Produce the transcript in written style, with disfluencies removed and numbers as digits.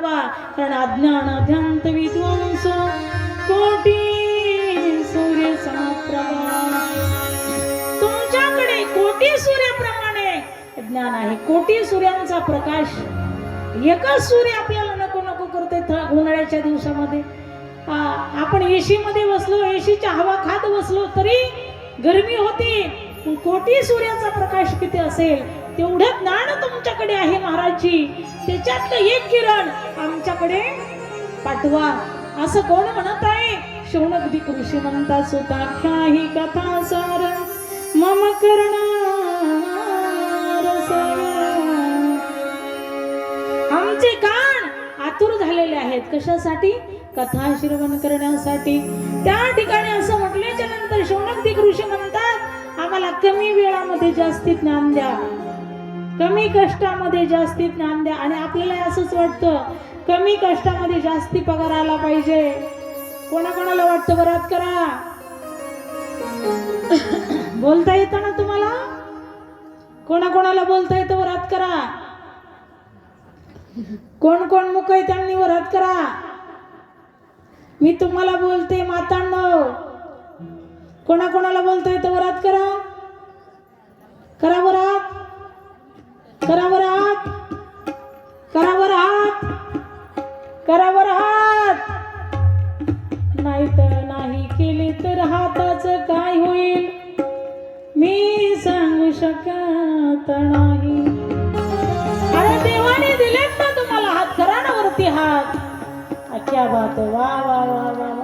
प्रभा, कारण अज्ञान अध्यांत विध्वंस कोटी सूर्याचा प्रभा. तुमच्याकडे कोटी सूर्याप्रमाणे ज्ञान आहे, कोटी सूर्यांचा प्रकाश. एकच सूर्य आपल्याला नको नको करते उन्हाळ्याच्या दिवसामध्ये. आपण एसी मध्ये बसलो, एसीच्या हवा खात बसलो तरी गरमी होती. कोटी सूर्याचा प्रकाश किती असेल तेवढं ज्ञान तुमच्याकडे आहे महाराजजी. त्याच्यातलं एक किरण आमच्याकडे पाठवा. असं कोण म्हणत आहे? शौनक ऋषी म्हणतात, सुताख्या ही कथा सार मम करणार सर. आमचे कान आतुर झालेले आहेत. कशासाठी? कथा श्रवण करण्यासाठी. त्या ठिकाणी असं म्हटल्याच्या नंतर शौनक ऋषी म्हणतात, आम्हाला कमी वेळामध्ये जास्ती ज्ञान द्या, कमी कष्टामध्ये जास्ती ज्ञान द्या. आणि आपल्याला असंच वाटतं कमी कष्टामध्ये जास्ती पगार आला पाहिजे. कोणाकोणाला वाटतं? बरात करा. बोलता येतं ना तुम्हाला? कोणाकोणाला बोलता येतं? वरात करा. कोण कोण मुक आहे त्यांनी वरात करा. मी तुम्हाला बोलते मातांनो, कोणाकोणाला बोलता येतं? वरात करा. करा वरात, करा वरात, करा वरात, करा वरात. नाही तर नाही केली तर हाताचं काय होईल मी सांगू शकत नाही. अरे देवाने दिलेत ना तुम्हाला हात, करा ना वरती हात. क्या बात. वा वा वा वा.